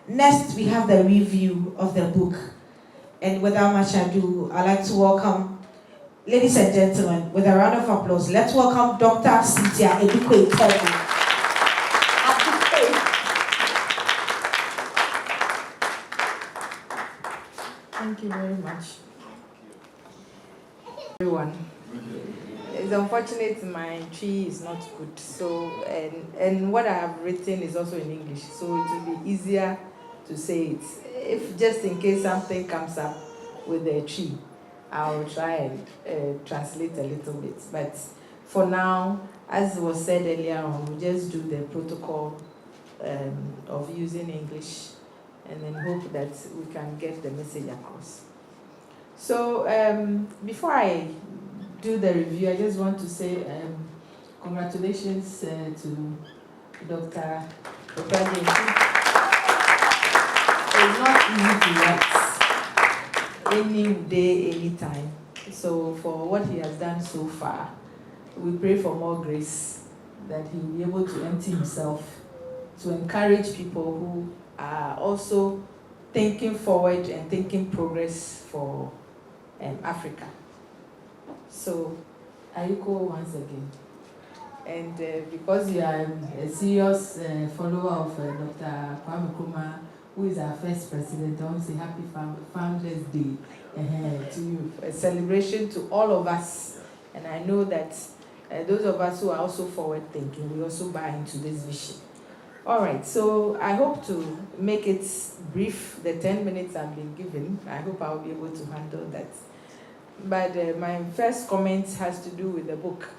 Next, we have the review of the book. And without much ado, I'd like to welcome, ladies and gentlemen, with a round of applause, let's welcome Dr. Cynthia Addoquaye. Thank you very much, everyone. It's unfortunate my tree is not good, so and what I have written is also in English, so it will be easier to say it. If just in case something comes up with the tree, I'll try and translate a little bit. But for now, as was said earlier on, we'll just do the protocol of using English, and then hope that we can get the message across. So before I do the review, I just want to say congratulations to Dr. Addoquaye. It's not easy to write any day, any time. So for what he has done so far, we pray for more grace, that he will be able to empty himself, to encourage people who are also thinking forward and thinking progress for Africa. So, Ayuko once again. And because you are a serious follower of Dr. Kwame Nkrumah, who is our first president, I want to say happy Founders Day to you. A celebration to all of us. And I know that those of us who are also forward thinking, we also buy into this vision. All right, so I hope to make it brief, the 10 minutes I've been given. I hope I'll be able to handle that. But my first comment has to do with the book.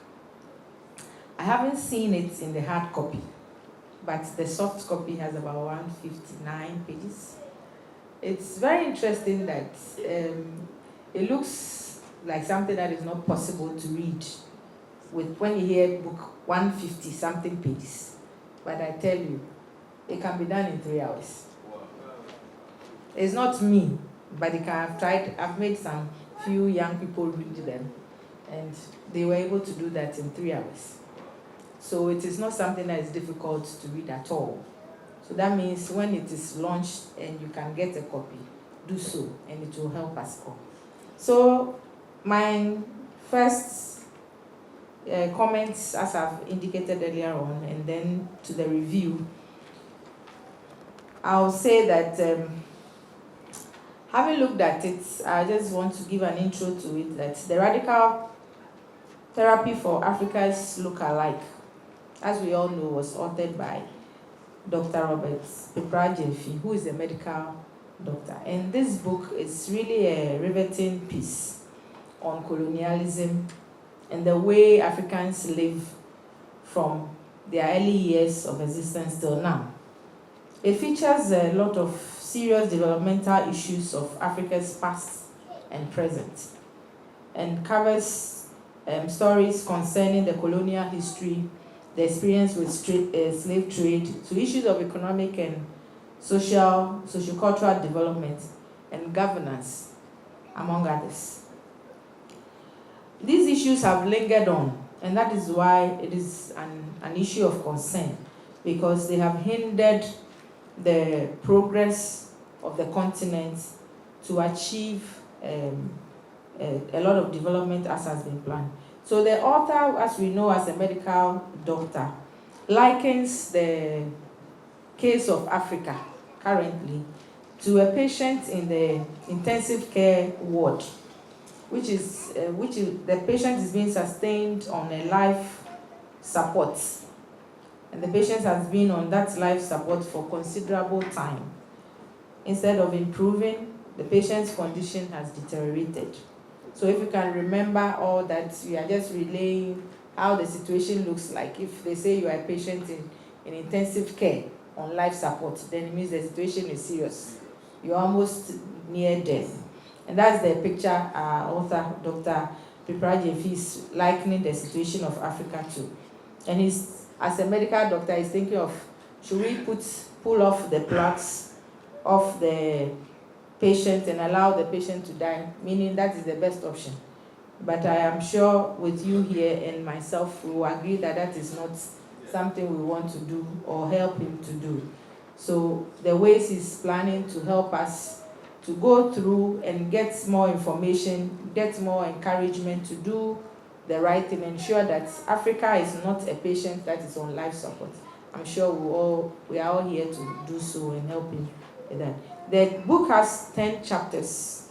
I haven't seen it in the hard copy, but the soft copy has about 159 pages. It's very interesting that it looks like something that is not possible to read when you hear book 150 something pages. But I tell you, it can be done in 3 hours. It's not me, but I've made some few young people read them, and they were able to do that in 3 hours. So it is not something that is difficult to read at all. So that means when it is launched and you can get a copy, do so, and it will help us all. So my first comments, as I've indicated earlier on, and then to the review, I'll say that having looked at it, I just want to give an intro to it, that the radical therapy for Africa's look-alike, as we all know, was authored by Dr. Robert Peprajefi, who is a medical doctor. And this book is really a riveting piece on colonialism and the way Africans live from their early years of existence till now. It features a lot of serious developmental issues of Africa's past and present, and covers stories concerning the colonial history, the experience with slave trade, to issues of economic and socio-cultural development and governance, among others. These issues have lingered on, and that is why it is an issue of concern, because they have hindered the progress of the continent to achieve a lot of development as has been planned. So the author, as we know, as a medical doctor, likens the case of Africa currently to a patient in the intensive care ward, which is the patient is being sustained on a life support, and the patient has been on that life support for considerable time. Instead of improving, the patient's condition has deteriorated. So if you can remember all that, we are just relaying how the situation looks like. If they say you are a patient in intensive care on life support, then it means the situation is serious. You're almost near death. And that's the picture author, Dr. Peprajefi, is likening the situation of Africa to. And he's, as a medical doctor, he's thinking of, should we pull off the plugs of the patient and allow the patient to die, meaning that is the best option. But I am sure with you here and myself, we will agree that that is not something we want to do or help him to do. So the ways he's planning to help us to go through and get more information, get more encouragement to do the right thing, ensure that Africa is not a patient that is on life support. I'm sure we are all here to do so and help him with that. The book has 10 chapters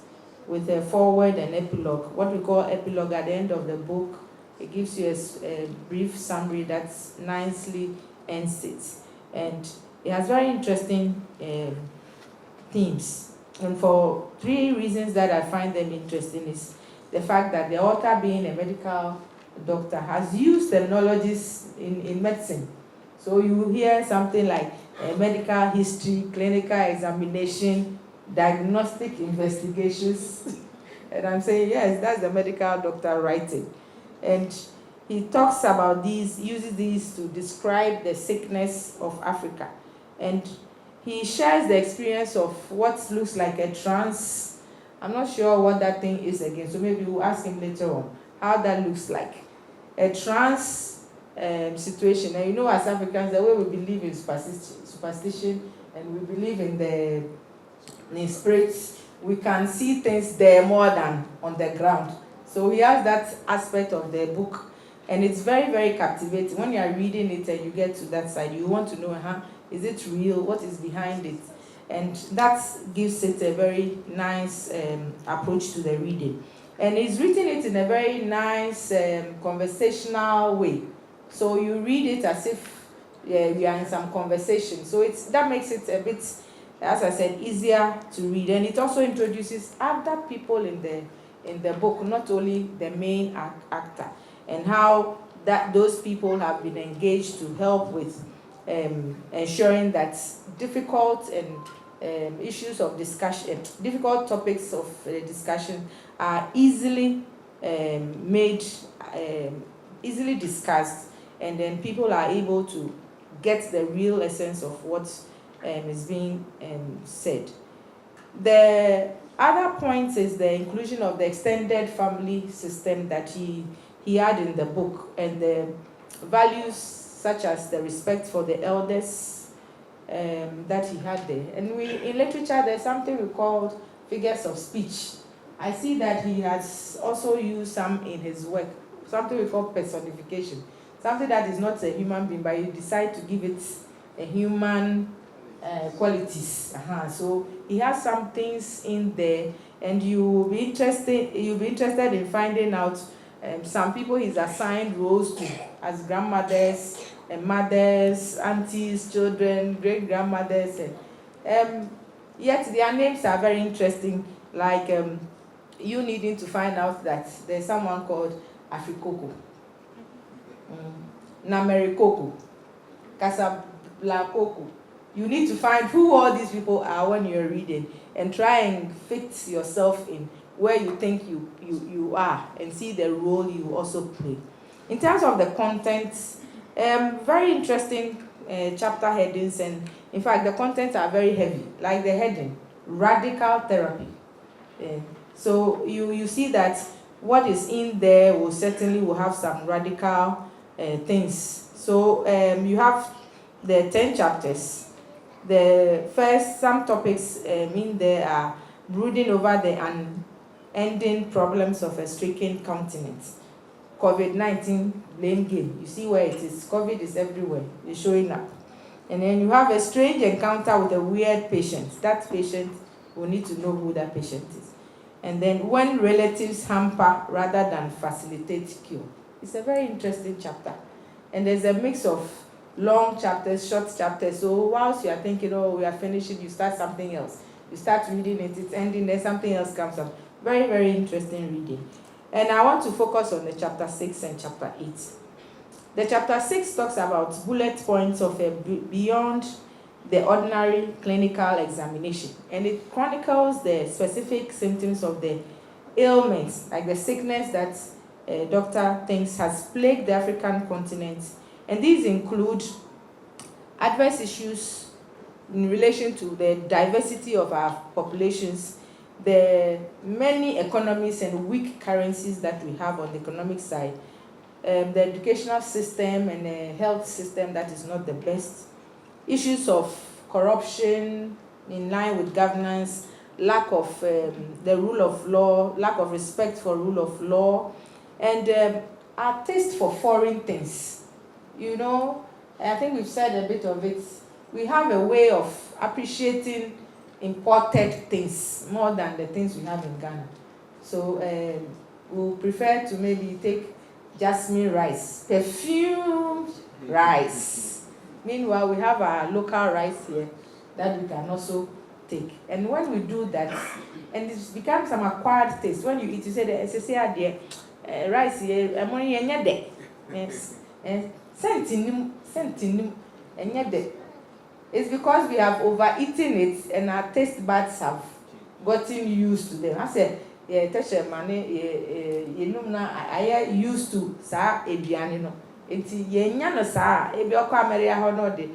with a foreword and epilogue. What we call epilogue, at the end of the book, it gives you a brief summary that nicely ends it. And it has very interesting themes. And for 3 reasons that I find them interesting is the fact that the author, being a medical doctor, has used terminologies in medicine. So you will hear something like medical history, clinical examination, diagnostic investigations. And I'm saying, yes, that's the medical doctor writing. And he talks about these, uses these to describe the sickness of Africa. And he shares the experience of what looks like a trance. I'm not sure what that thing is again, so maybe we'll ask him later on how that looks like. A trance situation. And you know, as Africans, the way we believe in superstition and we believe in the spirits, we can see things there more than on the ground. So he has that aspect of the book, and it's very, very captivating. When you are reading it and you get to that side, you want to know, is it real? What is behind it? And that gives it a very nice approach to the reading. And he's written it in a very nice conversational way. So you read it as if you are in some conversation. So that makes it a bit, as I said, easier to read. And it also introduces other people in the book, not only the main actor, and how those people have been engaged to help with ensuring that difficult and issues of discussion, difficult topics of discussion are easily made, easily discussed, and then people are able to get the real essence of what is being said. The other point is the inclusion of the extended family system that he had in the book, and the values such as the respect for the elders that he had there. And in literature, there's something we call figures of speech. I see that he has also used some in his work, something we call personification. Something that is not a human being, but you decide to give it a human qualities. So he has some things in there, and you'll be interested in finding out some people he's assigned roles to as grandmothers and mothers, aunties, children, great grandmothers, and yet their names are very interesting. Like you needing to find out that there's someone called Afrikoko, Namerikoko, Casablacoko. You need to find who all these people are when you're reading, and try and fit yourself in where you think you are, and see the role you also play. In terms of the content, very interesting chapter headings, and in fact the contents are very heavy, like the heading, radical therapy. So you see that what is in there will have some radical things. So you have the 10 chapters. The first, some topics in there are brooding over the unending problems of a stricken continent. COVID-19 blame game. You see where it is. COVID is everywhere. It's showing up. And then you have a strange encounter with a weird patient. That patient, will need to know who that patient is. And then when relatives hamper rather than facilitate cure. It's a very interesting chapter. And there's a mix of long chapters, short chapters. So whilst you are thinking, oh, we are finishing, you start something else. You start reading it, it's ending, then something else comes up. Very, very interesting reading. And I want to focus on the chapter 6 and chapter 8. The chapter 6 talks about bullet points of beyond the ordinary clinical examination. And it chronicles the specific symptoms of the ailments, like the sickness that a doctor thinks has plagued the African continent. And these include adverse issues in relation to the diversity of our populations, the many economies and weak currencies that we have on the economic side, the educational system and the health system that is not the best, issues of corruption in line with governance, lack of the rule of law, lack of respect for rule of law, and our taste for foreign things. You know, I think we've said a bit of it. We have a way of appreciating imported things more than the things we have in Ghana. So we'll prefer to maybe take jasmine rice, perfumed rice. Meanwhile, we have our local rice here that we can also take. And when we do that, and it becomes some acquired taste. When you eat, you say the SSA rice here, I'm only a day. Yes. And sentinel, and yet it's because we have overeaten it and our taste buds have gotten used to them. I said, yeah, touch a money, you know, I used to sa ebianino. It's yenya sa ebioko Ameria hono de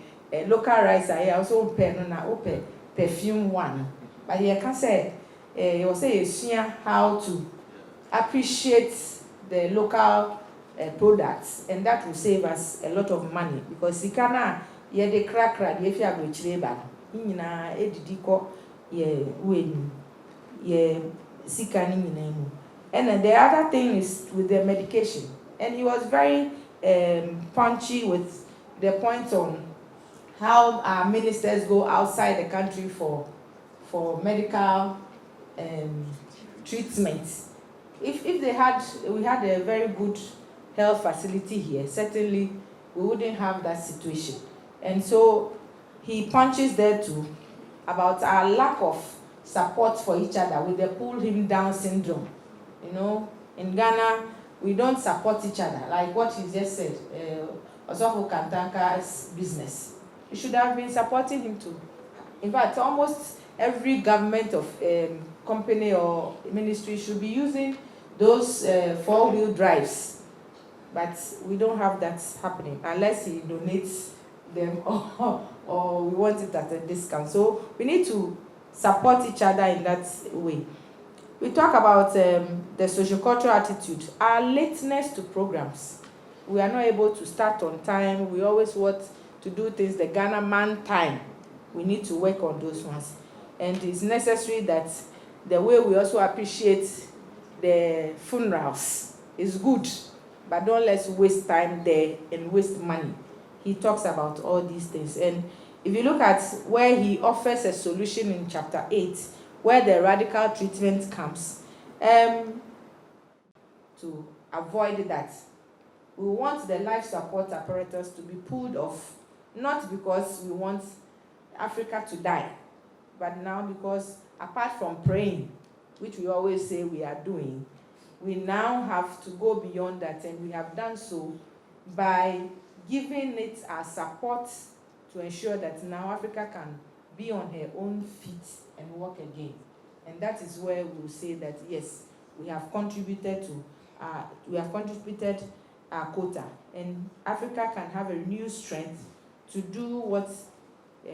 local rice I also pen na open perfume one. But you can say you say you how to appreciate the local products, and that will save us a lot of money because Sikana ye de crack if you are going to labor na edidiko ye when ye Sikani name. And then the other thing is with the medication, and he was very punchy with the point on how our ministers go outside the country for medical treatments. If we had a very good health facility here, certainly we wouldn't have that situation. And so he punches there too about our lack of support for each other with the pull him down syndrome. You know, in Ghana, we don't support each other. Like what he just said, Osofo Kantanka's business. You should have been supporting him too. In fact, almost every government of company or ministry should be using those four-wheel drives. But we don't have that happening unless he donates them or we want it at a discount. So we need to support each other in that way. We talk about the sociocultural attitude, our lateness to programs. We are not able to start on time. We always want to do things the Ghana man time. We need to work on those ones. And it's necessary that the way we also appreciate the funerals is good, but don't let's waste time there and waste money. He talks about all these things. And if you look at where he offers a solution in chapter 8, where the radical treatment comes, to avoid that, we want the life support apparatus to be pulled off, not because we want Africa to die, but now because apart from praying, which we always say we are doing, we now have to go beyond that, and we have done so by giving it our support to ensure that now Africa can be on her own feet and walk again. And that is where we'll say that yes, we have contributed our quota, and Africa can have a new strength to do what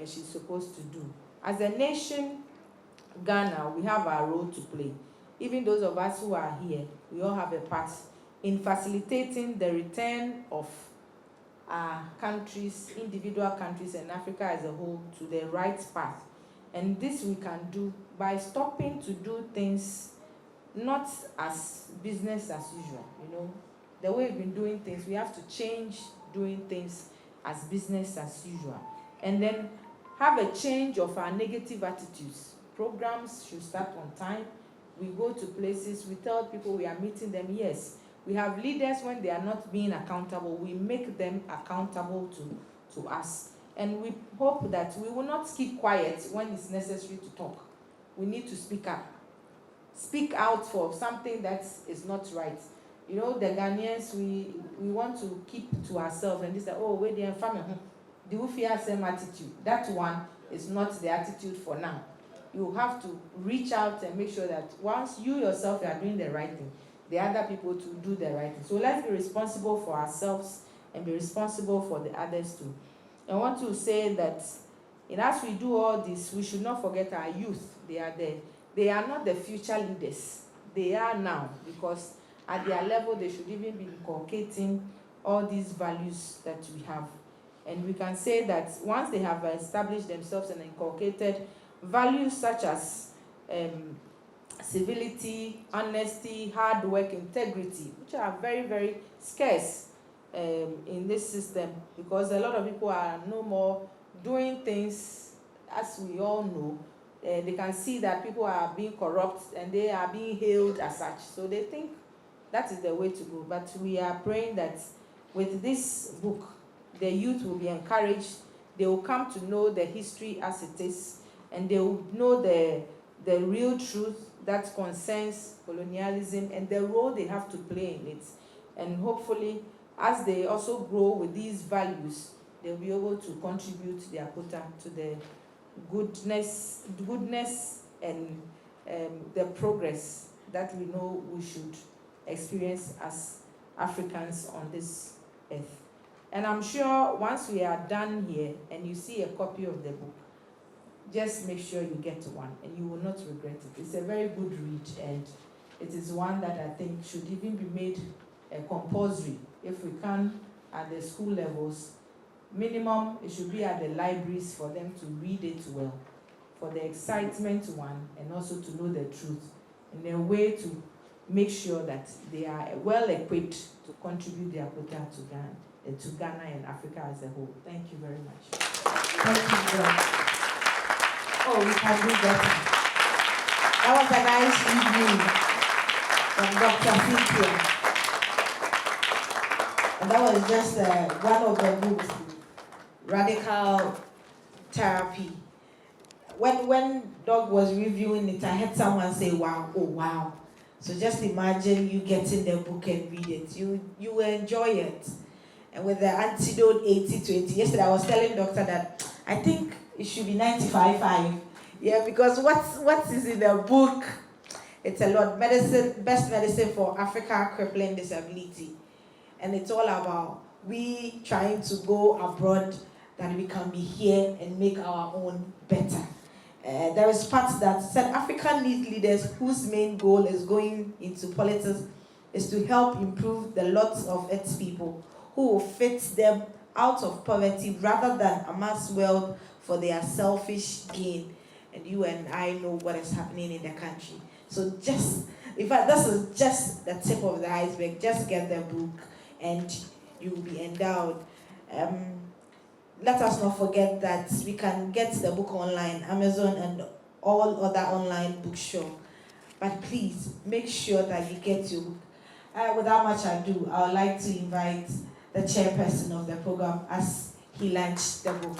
she's supposed to do. As a nation, Ghana, we have our role to play. Even those of us who are here, we all have a part in facilitating the return of our countries, individual countries, and Africa as a whole to the right path. And this we can do by stopping to do things not as business as usual. You know, the way we've been doing things, we have to change doing things as business as usual. And then have a change of our negative attitudes. Programs should start on time. We go to places, we tell people we are meeting them. Yes, we have leaders when they are not being accountable, we make them accountable to us. And we hope that we will not keep quiet when it's necessary to talk. We need to speak up. Speak out for something that is not right. You know, the Ghanaians, we want to keep to ourselves and they say, oh, wait, they're family. Do you fear same attitude? That one is not the attitude for now. You have to reach out and make sure that once you yourself are doing the right thing, the other people to do the right thing. So let's be responsible for ourselves and be responsible for the others too. I want to say that as we do all this, we should not forget our youth. They are there. They are not the future leaders. They are now, because at their level, they should even be inculcating all these values that we have. And we can say that once they have established themselves and inculcated values such as civility, honesty, hard work, integrity, which are very, very scarce in this system, because a lot of people are no more doing things, as we all know. They can see that people are being corrupt and they are being hailed as such. So they think that is the way to go. But we are praying that with this book, the youth will be encouraged. They will come to know the history as it is, and they will know the real truth that concerns colonialism and the role they have to play in it. And hopefully, as they also grow with these values, they'll be able to contribute their quota to the goodness and the progress that we know we should experience as Africans on this earth. And I'm sure once we are done here and you see a copy of the book, just make sure you get one and you will not regret it. It's a very good read, and it is one that I think should even be made compulsory if we can at the school levels. Minimum, it should be at the libraries for them to read it well, for the excitement one, and also to know the truth in a way to make sure that they are well equipped to contribute their quota to Ghana and Africa as a whole. Thank you very much. Thank you, John. Oh, we can do better. That was a nice review from Dr. Cynthia. And that was just one of the books, Radical Therapy. When Doug was reviewing it, I heard someone say, wow, oh wow. So just imagine you getting the book and read it. You will enjoy it. And with the antidote 80-20, yesterday I was telling doctor that I think it should be 95-5. Yeah, because what is in the book, it's a lot. Medicine, best medicine for Africa, crippling disability. And it's all about we trying to go abroad that we can be here and make our own better. There is parts that said Africa needs leaders whose main goal is going into politics is to help improve the lots of its people, who will fit them out of poverty rather than amass wealth for their selfish gain. And you and I know what is happening in the country. So in fact, this is just the tip of the iceberg. Just get the book and you will be endowed. Let us not forget that we can get the book online, Amazon and all other online bookstores. But please, make sure that you get your book. Without much ado, I would like to invite the chairperson of the program as he launched the book.